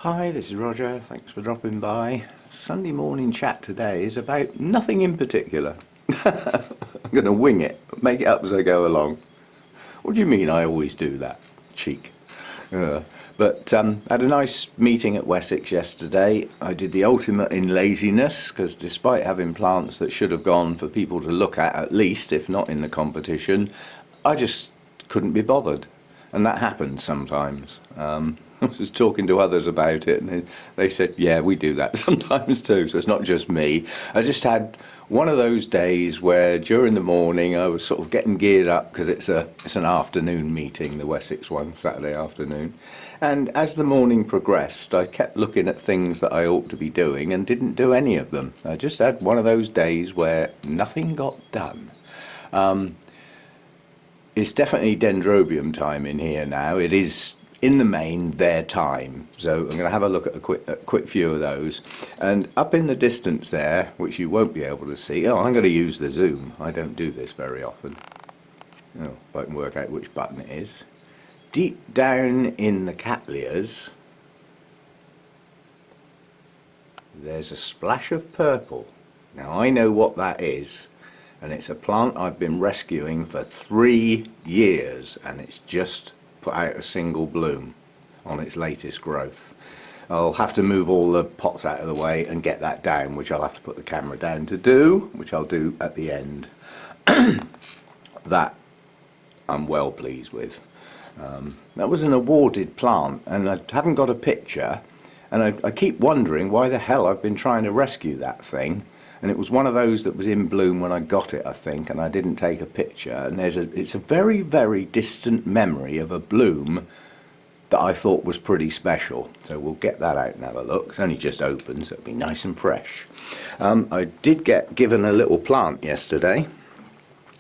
Hi, this is Roger. Thanks for dropping by. Sunday morning chat today is about nothing in particular. I'm going to wing it, make it up as I go along. What do you mean I always do that? Cheek. But had a nice meeting at Wessex yesterday. I did the ultimate in laziness because despite having plants that should have gone for people to look at least, if not in the competition, I just couldn't be bothered. And that happens sometimes. I was just talking to others about it, and they said, yeah, we do that sometimes too, so it's not just me. I just had one of those days where during the morning I was sort of getting geared up because it's an afternoon meeting, the Wessex one, Saturday afternoon. And as the morning progressed, I kept looking at things that I ought to be doing and didn't do any of them. I just had one of those days where nothing got done. It's definitely Dendrobium time in here now. It is in the main their time, so I'm going to have a look at a quick few of those. And up in the distance there, which you won't be able to see, I'm going to use the zoom. I don't do this very often. If I can work out which button it is. Deep down in the cattleyas, there's a splash of purple. Now I know what that is, and it's a plant I've been rescuing for 3 years, and it's just put out a single bloom on its latest growth. I'll have to move all the pots out of the way and get that down, which I'll have to put the camera down to do, which I'll do at the end. That I'm well pleased with. That was an awarded plant, and I haven't got a picture, and I keep wondering why the hell I've been trying to rescue that thing. And it was one of those that was in bloom when I got it, I think, and I didn't take a picture. And it's a very, very distant memory of a bloom that I thought was pretty special. So we'll get that out and have a look. It's only just opened, so it'll be nice and fresh. I did get given a little plant yesterday.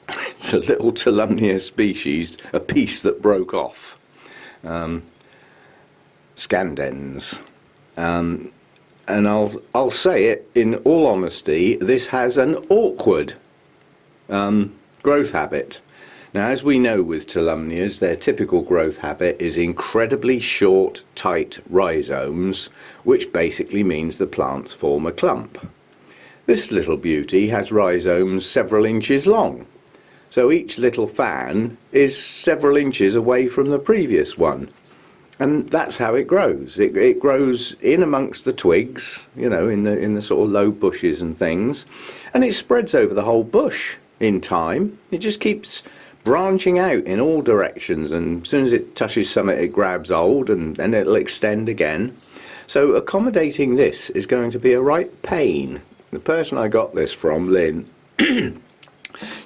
It's a little Tolumnia species, a piece that broke off. Scandens. And I'll say it in all honesty, this has an awkward growth habit. Now, as we know with Tolumnias, their typical growth habit is incredibly short, tight rhizomes, which basically means the plants form a clump. This little beauty has rhizomes several inches long, so each little fan is several inches away from the previous one. And that's how it grows. It grows in amongst the twigs, in the sort of low bushes and things, and it spreads over the whole bush in time. It just keeps branching out in all directions, and as soon as it touches something, it grabs hold, and then it'll extend again. So accommodating this is going to be a right pain. The person I got this from, Lynn,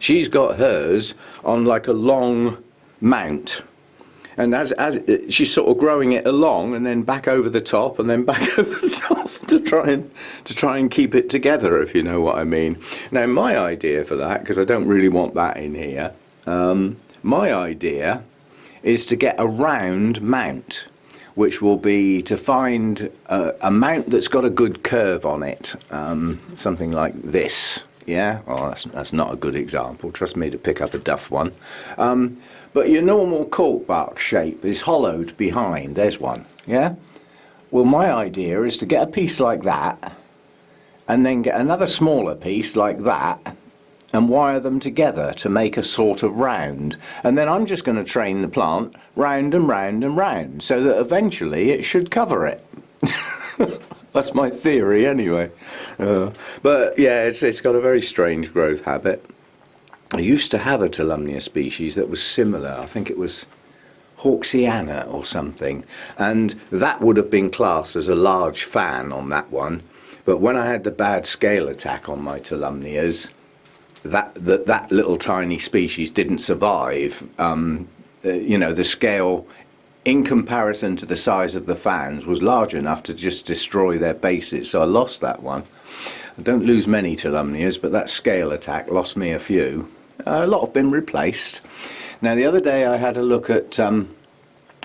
she's got hers on like a long mount. And as she's sort of growing it along, and then back over the top, and then back over the top to try and keep it together, if you know what I mean. Now, my idea for that, because I don't really want that in here, my idea is to get a round mount, which will be to find a mount that's got a good curve on it, something like this. Yeah, well, that's not a good example. Trust me to pick up a duff one. But your normal cork bark shape is hollowed behind. There's one, yeah? Well, my idea is to get a piece like that, and then get another smaller piece like that, and wire them together to make a sort of round. And then I'm just going to train the plant round and round and round, so that eventually it should cover it. That's my theory anyway. But yeah, it's got a very strange growth habit. I used to have a Tolumnia species that was similar. I think it was Hawksiana or something, and that would have been classed as a large fan on that one. But when I had the bad scale attack on my Tolumnias, that little tiny species didn't survive. The scale, in comparison to the size of the fans, was large enough to just destroy their bases, so I lost that one. I don't lose many Tolumnias, but that scale attack lost me a few. A lot have been replaced. Now, the other day I had a look at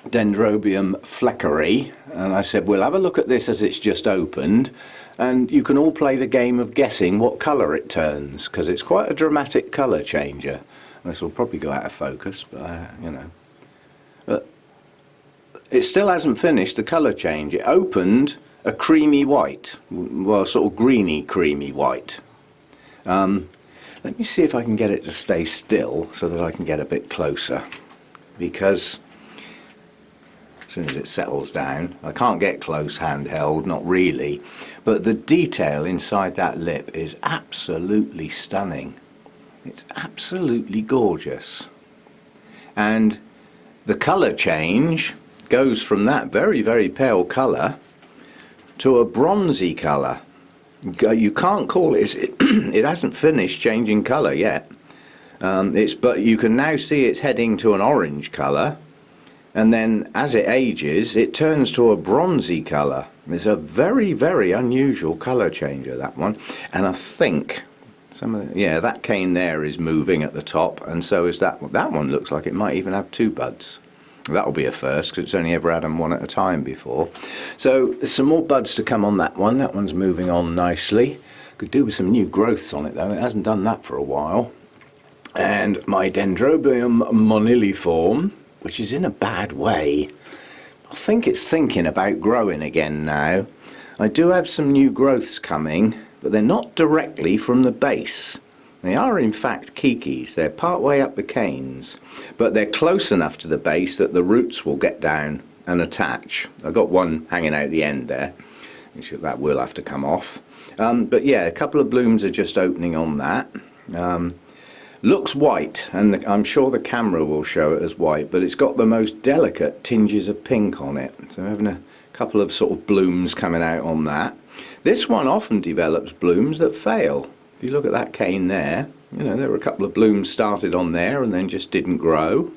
Dendrobium fleckeri, and I said, we'll have a look at this as it's just opened, and you can all play the game of guessing what colour it turns, because it's quite a dramatic colour changer. This will probably go out of focus, but But it still hasn't finished the colour change. It opened a creamy white, well, sort of greeny creamy white. Let me see if I can get it to stay still so that I can get a bit closer, because as soon as it settles down, I can't get close handheld, not really, but the detail inside that lip is absolutely stunning. It's absolutely gorgeous. And the colour change goes from that very, very pale colour to a bronzy colour. You can't call it, it hasn't finished changing colour yet. But you can now see it's heading to an orange colour, and then as it ages it turns to a bronzy colour. It's a very, very unusual colour changer, that one. And I think that cane there is moving at the top, and so is that one. That one looks like it might even have two buds. That'll be a first, because it's only ever had them one at a time before. So there's some more buds to come on that one. That one's moving on nicely. Could do with some new growths on it though. It hasn't done that for a while. And my Dendrobium moniliform, which is in a bad way, I think it's thinking about growing again now. I do have some new growths coming, but they're not directly from the base. They are in fact kikis. They're part way up the canes, but they're close enough to the base that the roots will get down and attach. I've got one hanging out the end there. That will have to come off. But yeah, a couple of blooms are just opening on that. Looks white, and I'm sure the camera will show it as white, but it's got the most delicate tinges of pink on it. So having a couple of sort of blooms coming out on that. This one often develops blooms that fail. If you look at that cane there, you know, there were a couple of blooms started on there and then just didn't grow.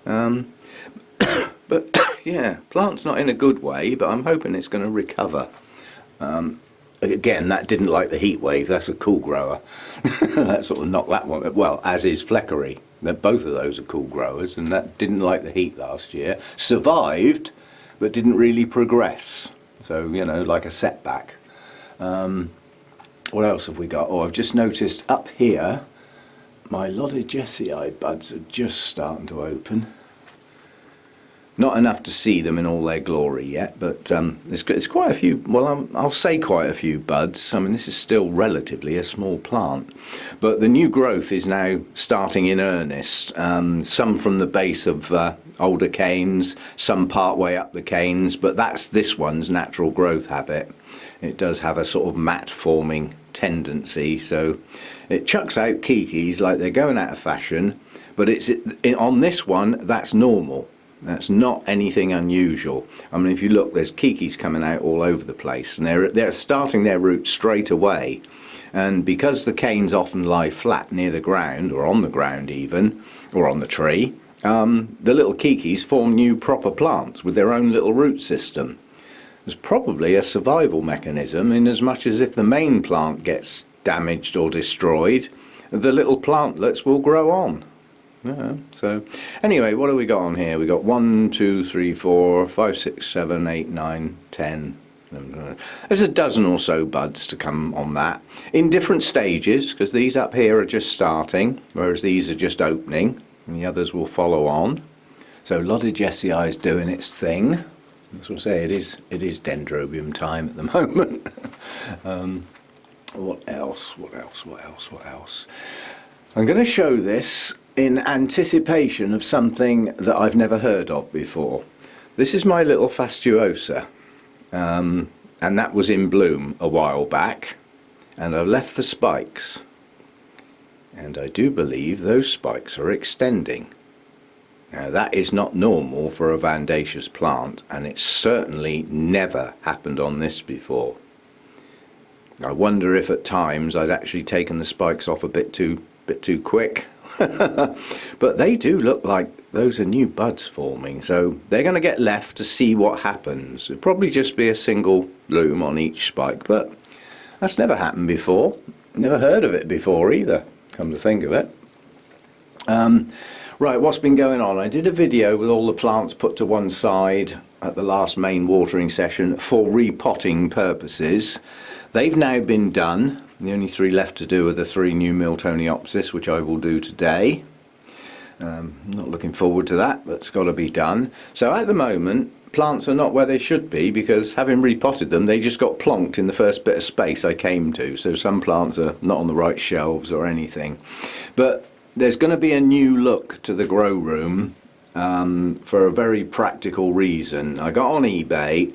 But yeah, plant's not in a good way, but I'm hoping it's going to recover. Again, that didn't like the heat wave. That's a cool grower. That sort of knocked that one. Well, as is Fleckery. Both of those are cool growers, and that didn't like the heat last year. Survived, but didn't really progress. So, you know, like a setback. What else have we got? Oh, I've just noticed up here, my Lodigessii buds are just starting to open. Not enough to see them in all their glory yet, but there's quite a few, well, I'll say quite a few buds. I mean, this is still relatively a small plant. But the new growth is now starting in earnest. Some from the base of older canes, some part way up the canes, but that's this one's natural growth habit. It does have a sort of mat forming tendency, so it chucks out kikis like they're going out of fashion, but on this one, that's normal. That's not anything unusual. I mean, if you look, there's kikis coming out all over the place, and they're starting their roots straight away. And because the canes often lie flat near the ground, or on the ground even, or on the tree, the little kikis form new proper plants with their own little root system. There's probably a survival mechanism, in as much as if the main plant gets damaged or destroyed, the little plantlets will grow on. Yeah, so anyway, what have we got on here? We got 1, 2, 3, 4, 5, 6, 7, 8, 9, 10. There's a dozen or so buds to come on that in different stages, because these up here are just starting, whereas these are just opening, and the others will follow on. So Lodigessii is doing its thing. As I say, it is Dendrobium time at the moment. What else? I'm going to show this in anticipation of something that I've never heard of before. This is my little fastuosa, and that was in bloom a while back, and I've left the spikes, and I do believe those spikes are extending. Now that is not normal for a vandaceous plant, and it's certainly never happened on this before. I wonder if at times I'd actually taken the spikes off a bit too quick. But they do look like those are new buds forming, so they're going to get left to see what happens. It'll probably just be a single bloom on each spike, but that's never happened before. Never heard of it before either, come to think of it. Right, what's been going on? I did a video with all the plants put to one side at the last main watering session for repotting purposes. They've now been done. The only three left to do are the 3 new Miltoniopsis, which I will do today. Not looking forward to that, but it's got to be done. So at the moment, plants are not where they should be, because having repotted them, they just got plonked in the first bit of space I came to. So some plants are not on the right shelves or anything. But there's going to be a new look to the grow room for a very practical reason. I got on eBay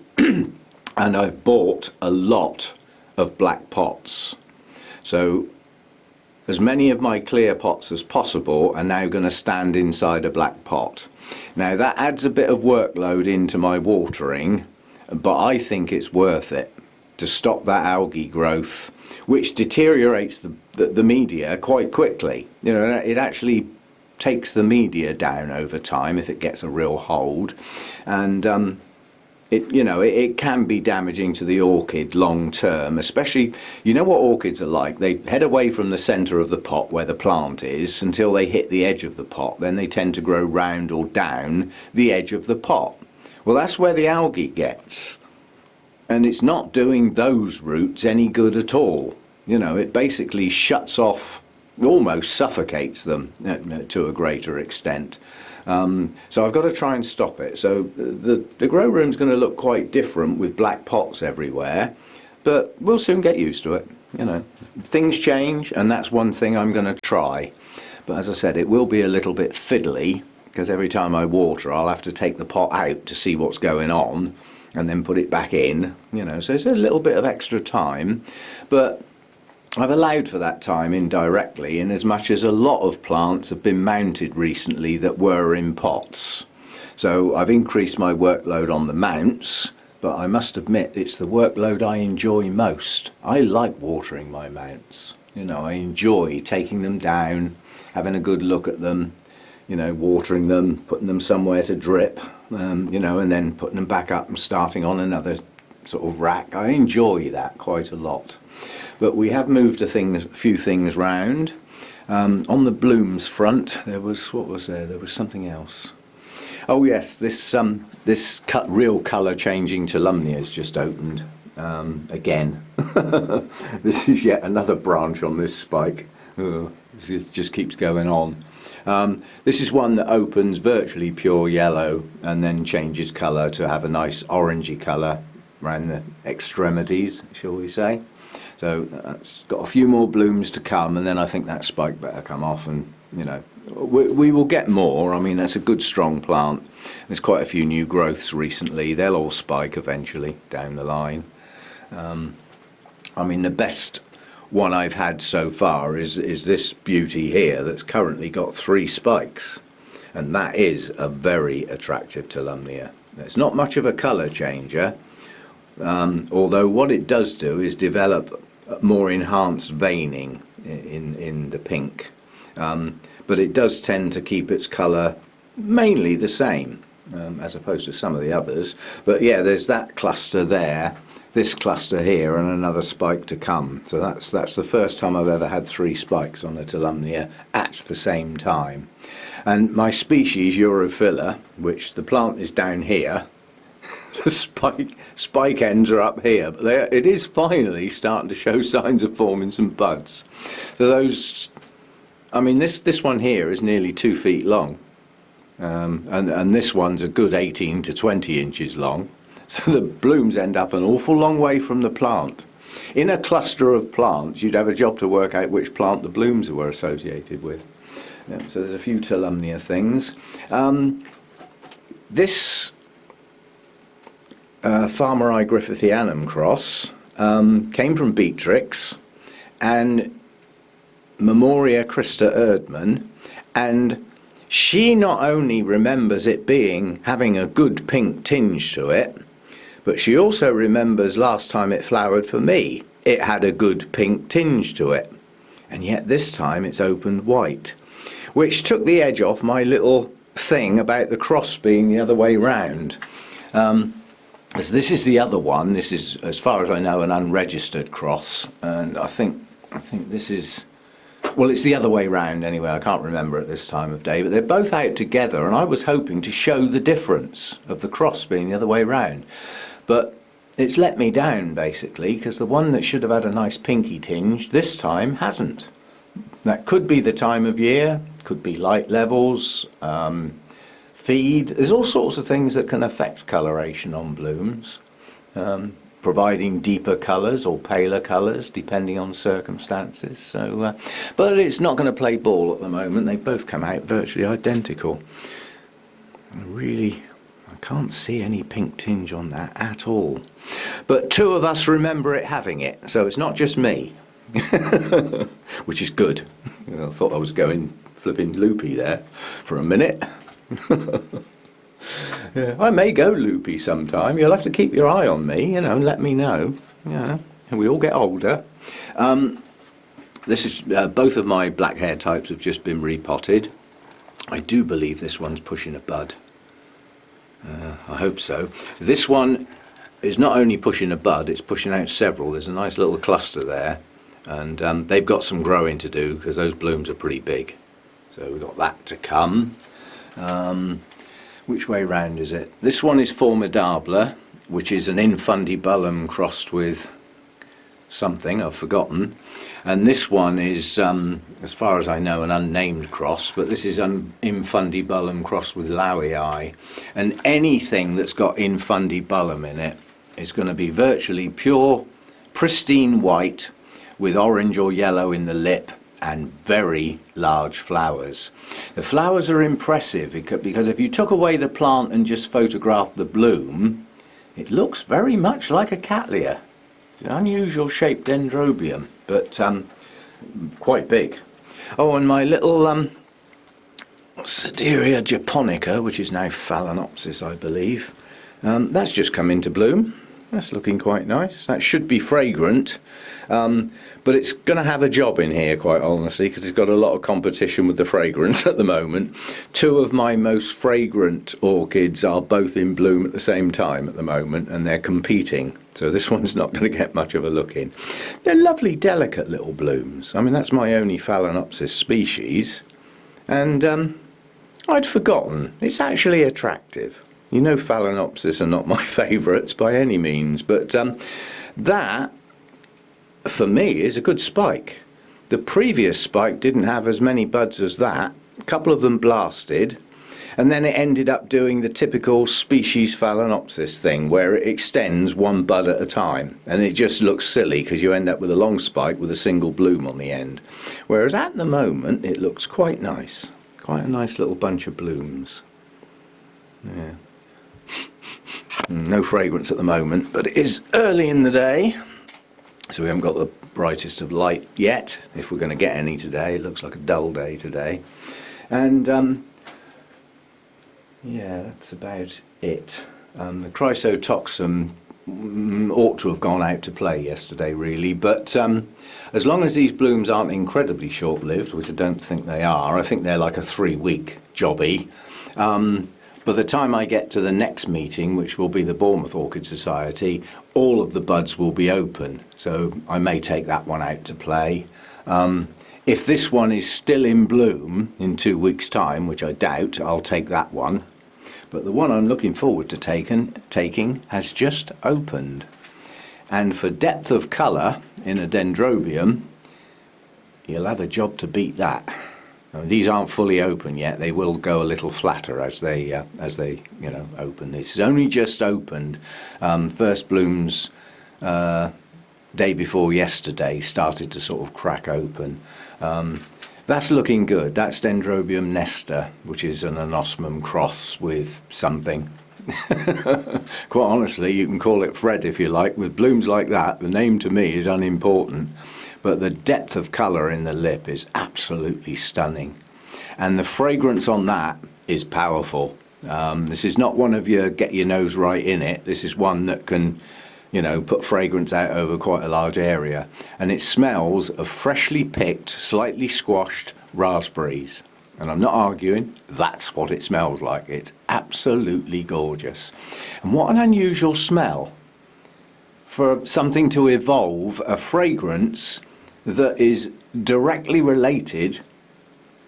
and I've bought a lot of black pots. So as many of my clear pots as possible are now going to stand inside a black pot. Now that adds a bit of workload into my watering, but I think it's worth it to stop that algae growth, which deteriorates the media quite quickly. You know, it actually takes the media down over time if it gets a real hold, and it can be damaging to the orchid long term, especially, you know what orchids are like. They head away from the centre of the pot where the plant is until they hit the edge of the pot. Then they tend to grow round or down the edge of the pot. Well, that's where the algae gets. And it's not doing those roots any good at all. You know, it basically shuts off, almost suffocates them to a greater extent. So I've got to try and stop it. So the grow room's going to look quite different with black pots everywhere, but we'll soon get used to it. You know, things change, and that's one thing I'm going to try. But as I said, it will be a little bit fiddly, because every time I water I'll have to take the pot out to see what's going on and then put it back in, you know, so it's a little bit of extra time, but I've allowed for that time indirectly, in as much as a lot of plants have been mounted recently that were in pots. So I've increased my workload on the mounts, but I must admit it's the workload I enjoy most. I like watering my mounts. You know, I enjoy taking them down, having a good look at them, you know, watering them, putting them somewhere to drip, you know, and then putting them back up and starting on another sort of rack. I enjoy that quite a lot. But we have moved a few things round. On the blooms front, there was something else. Oh yes, this real colour changing Tolumnia has just opened again. This is yet another branch on this spike. It just keeps going on. This is one that opens virtually pure yellow and then changes colour to have a nice orangey colour around the extremities, shall we say. So it's got a few more blooms to come, and then I think that spike better come off, and you know, we will get more. I mean, that's a good strong plant. There's quite a few new growths recently. They'll all spike eventually down the line. I mean, the best one I've had so far is this beauty here that's currently got 3 spikes, and that is a very attractive Tolumnia. It's not much of a colour changer, although what it does do is develop more enhanced veining in the pink, but it does tend to keep its colour mainly the same, as opposed to some of the others. But yeah, there's that cluster there, this cluster here, and another spike to come. So that's the first time I've ever had 3 spikes on a Tolumnia at the same time. And my species Europhila, which the plant is down here, the spike ends are up here, but it is finally starting to show signs of forming some buds. So those, I mean, this one here is nearly 2 feet long, and this one's a good 18 to 20 inches long. So the blooms end up an awful long way from the plant. In a cluster of plants, you'd have a job to work out which plant the blooms were associated with. Yeah, so there's a few Tolumnia things. This Farmeri Griffithianum cross came from Beatrix and Memoria Christa Erdmann, and she not only remembers it having a good pink tinge to it, but she also remembers last time it flowered for me, it had a good pink tinge to it, and yet this time it's opened white, which took the edge off my little thing about the cross being the other way round. As this is the other one. This is, as far as I know, an unregistered cross, and I think this is, well, it's the other way round anyway. I can't remember at this time of day, but they're both out together, and I was hoping to show the difference of the cross being the other way round, but it's let me down basically, because the one that should have had a nice pinky tinge this time hasn't. That could be the time of year, could be light levels, feed. There's all sorts of things that can affect coloration on blooms, providing deeper colours or paler colours depending on circumstances. So, but it's not going to play ball at the moment. They both come out virtually identical. I can't see any pink tinge on that at all. But two of us remember it having it, so it's not just me, which is good. I thought I was going flipping loopy there for a minute. Yeah, I may go loopy sometime. You'll have to keep your eye on me, and let me know. Yeah, and we all get older. This is both of my black hair types have just been repotted. I do believe this one's pushing a bud. I hope so. This one is not only pushing a bud, it's pushing out several. There's a nice little cluster there, and they've got some growing to do because those blooms are pretty big. So we've got that to come. Which way round is it? This one is Formidable, which is an infundibulum crossed with something I've forgotten, and this one is, as far as I know, an unnamed cross, but this is an infundibulum crossed with Lowii, and anything that's got infundibulum in it is going to be virtually pure, pristine white with orange or yellow in the lip and very large flowers. The flowers are impressive because if you took away the plant and just photographed the bloom, it looks very much like a cattleya. It's an unusual shaped dendrobium, but quite big. Oh, and my little Sideria japonica, which is now Phalaenopsis, I believe, that's just come into bloom. That's looking quite nice. That should be fragrant, but it's going to have a job in here, quite honestly, because it's got a lot of competition with the fragrance at the moment. Two of my most fragrant orchids are both in bloom at the same time at the moment, and they're competing. So this one's not going to get much of a look in. They're lovely, delicate little blooms. I mean, that's my only Phalaenopsis species, and I'd forgotten. It's actually attractive. You know, Phalaenopsis are not my favourites by any means, but that, for me, is a good spike. The previous spike didn't have as many buds as that. A couple of them blasted, and then it ended up doing the typical species Phalaenopsis thing, where it extends one bud at a time, and it just looks silly because you end up with a long spike with a single bloom on the end. Whereas at the moment, it looks quite nice. Quite a nice little bunch of blooms. Yeah. No fragrance at the moment, but it is early in the day, so we haven't got the brightest of light yet. If we're going to get any today, it looks like a dull day today. And yeah, that's about it. The Chrysotoxum ought to have gone out to play yesterday, really, but as long as these blooms aren't incredibly short-lived, which I don't think they are, I think they're like a 3-week jobby. By the time I get to the next meeting, which will be the Bournemouth Orchid Society, all of the buds will be open, so I may take that one out to play. If this one is still in bloom in 2 weeks' time, which I doubt, I'll take that one. But the one I'm looking forward to taking has just opened. And for depth of colour in a dendrobium, you'll have a job to beat that. These aren't fully open yet. They will go a little flatter as they open. This is only just opened. First blooms day before yesterday started to sort of crack open. That's looking good. That's Dendrobium nesta, which is an anosmum cross with something. Quite honestly, you can call it Fred if you like. With blooms like that, the name to me is unimportant. But the depth of colour in the lip is absolutely stunning. And the fragrance on that is powerful. This is not one of your get your nose right in it. This is one that can, put fragrance out over quite a large area. And it smells of freshly picked, slightly squashed raspberries. And I'm not arguing, that's what it smells like. It's absolutely gorgeous. And what an unusual smell for something to evolve a fragrance that is directly related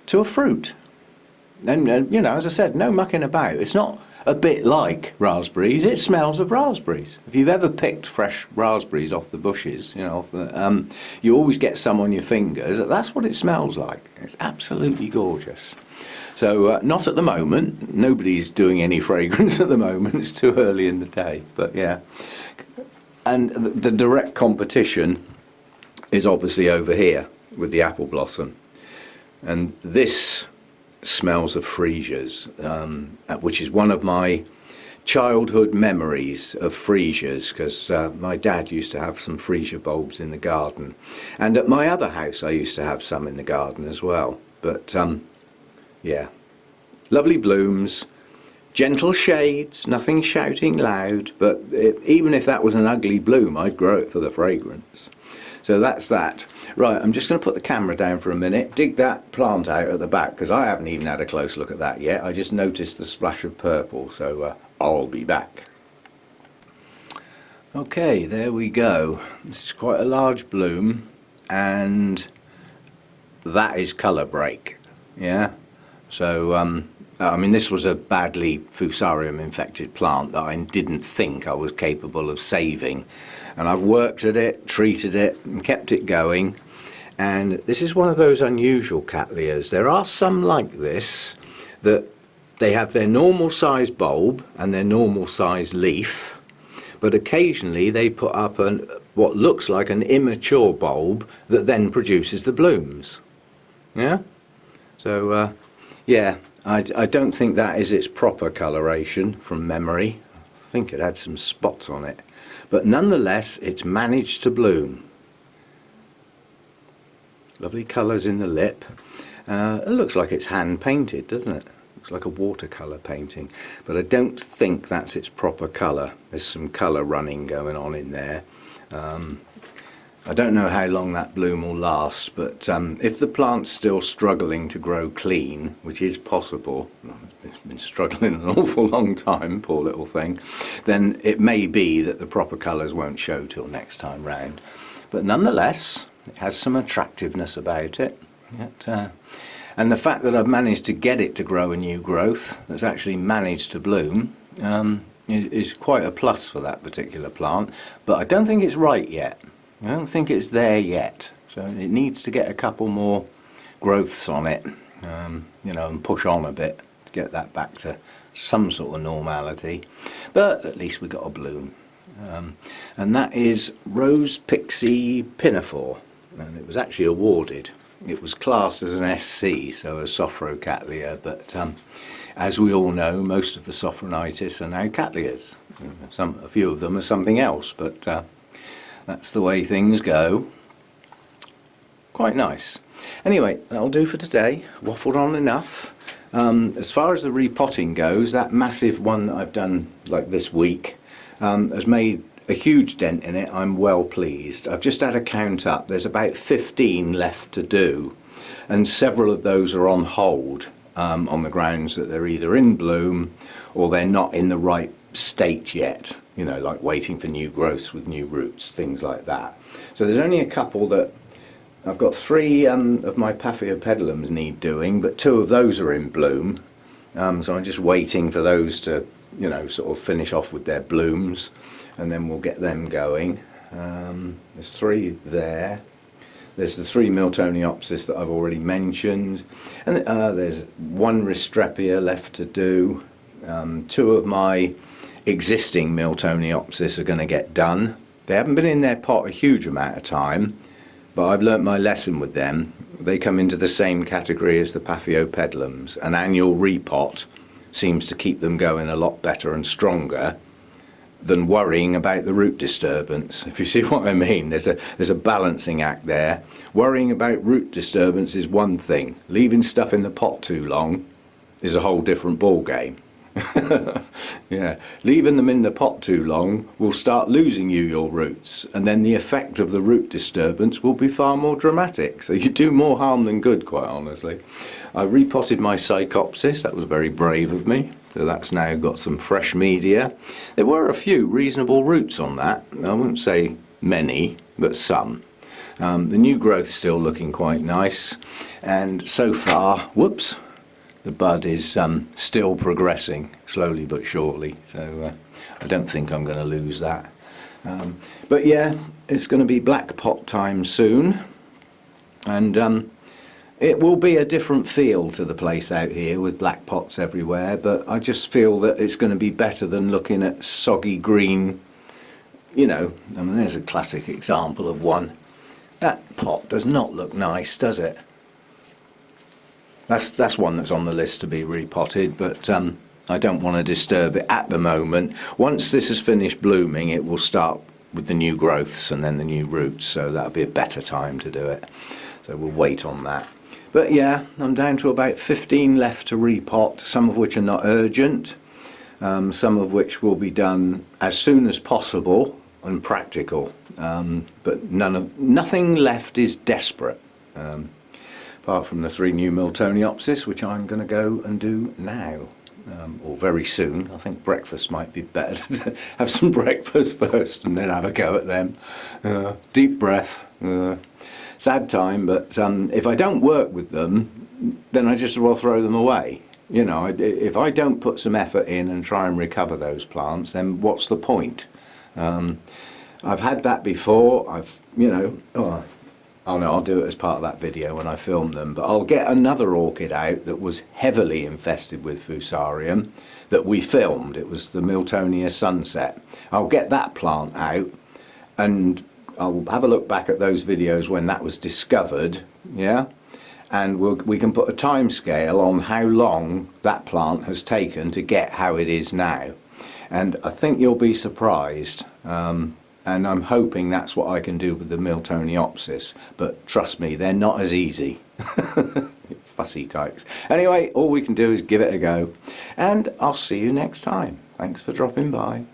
to a fruit. And as I said, no mucking about. It's not a bit like raspberries. It smells of raspberries. If you've ever picked fresh raspberries off the bushes, you always get some on your fingers. That's what it smells like. It's absolutely gorgeous. So not at the moment. Nobody's doing any fragrance at the moment. It's too early in the day. But yeah. And the direct competition is obviously over here with the apple blossom. And this smells of freesias, which is one of my childhood memories of freesias, because my dad used to have some freesia bulbs in the garden. And at my other house I used to have some in the garden as well. But yeah, lovely blooms, gentle shades, nothing shouting loud, but even if that was an ugly bloom, I'd grow it for the fragrance. So that's that. Right, I'm just going to put the camera down for a minute, dig that plant out at the back, because I haven't even had a close look at that yet. I just noticed the splash of purple, so I'll be back. Okay, there we go. This is quite a large bloom, and that is colour break. Yeah, so I mean, this was a badly Fusarium infected plant that I didn't think I was capable of saving, and I've worked at it, treated it and kept it going. And this is one of those unusual Cattleyas. There are some like this, that they have their normal size bulb and their normal size leaf, but occasionally they put up what looks like an immature bulb that then produces the blooms. Yeah, so yeah, I don't think that is its proper coloration from memory. I think it had some spots on it, but nonetheless it's managed to bloom. Lovely colours in the lip. It looks like it's hand painted, doesn't it? Looks like a watercolour painting, but I don't think that's its proper colour. There's some colour running going on in there. I don't know how long that bloom will last, but if the plant's still struggling to grow clean, which is possible, it's been struggling an awful long time, poor little thing, then it may be that the proper colours won't show till next time round. But nonetheless, it has some attractiveness about it. And the fact that I've managed to get it to grow a new growth that's actually managed to bloom is quite a plus for that particular plant. But I don't think it's right yet. I don't think it's there yet. So it needs to get a couple more growths on it, and push on a bit to get that back to some sort of normality. But at least we got a bloom. And that is Rose Pixie Pinafore, and it was actually awarded. It was classed as an SC, so a Sophrocattleya, but as we all know, most of the Sophronitis are now Cattleyas. A few of them are something else, but that's the way things go. Quite nice. Anyway, that'll do for today. Waffled on enough. As far as the repotting goes, that massive one that I've done like this week has made a huge dent in it. I'm well pleased. I've just had a count up. There's about 15 left to do, and several of those are on hold on the grounds that they're either in bloom or they're not in the right state yet, like waiting for new growths with new roots, things like that. So there's only a couple that I've got. 3 of my Paphiopedilums need doing, but 2 of those are in bloom, so I'm just waiting for those to sort of finish off with their blooms, and then we'll get them going. There's 3 there. There's the 3 Miltoniopsis that I've already mentioned, and there's 1 Restrepia left to do. 2 of my existing Miltoniopsis are going to get done. They haven't been in their pot a huge amount of time, but I've learnt my lesson with them. They come into the same category as the Paphiopedilums. An annual repot seems to keep them going a lot better and stronger than worrying about the root disturbance, if you see what I mean. There's a balancing act there. Worrying about root disturbance is one thing. Leaving stuff in the pot too long is a whole different ball game. Yeah, leaving them in the pot too long will start losing you your roots, and then the effect of the root disturbance will be far more dramatic. So you do more harm than good, quite honestly. I repotted my Psychopsis. That was very brave of me. So that's now got some fresh media. There were a few reasonable roots on that. I wouldn't say many, but some. The new growth's still looking quite nice, and so far, whoops, the bud is still progressing slowly but surely, so I don't think I'm going to lose that. But yeah, it's going to be black pot time soon, and it will be a different feel to the place out here with black pots everywhere, but I just feel that it's going to be better than looking at soggy green, you know. I mean, there's a classic example of one. That pot does not look nice, does it? That's one that's on the list to be repotted, but I don't want to disturb it at the moment. Once this has finished blooming, it will start with the new growths and then the new roots, so that'll be a better time to do it. So we'll wait on that. But yeah, I'm down to about 15 left to repot, some of which are not urgent, some of which will be done as soon as possible and practical, but nothing left is desperate. Apart from the 3 new Miltoniopsis, which I'm going to go and do now, or very soon. I think breakfast might be better to have some breakfast first and then have a go at them. Deep breath. Sad time, but if I don't work with them, then I just as well throw them away. You know, if I don't put some effort in and try and recover those plants, then what's the point? I've had that before. Oh no, I'll do it as part of that video when I film them, but I'll get another orchid out that was heavily infested with Fusarium that we filmed. It was the Miltonia Sunset. I'll get that plant out and I'll have a look back at those videos when that was discovered, yeah? And we can put a time scale on how long that plant has taken to get how it is now. And I think you'll be surprised. And I'm hoping that's what I can do with the Miltoniopsis. But trust me, they're not as easy. Fussy tykes. Anyway, all we can do is give it a go. And I'll see you next time. Thanks for dropping by.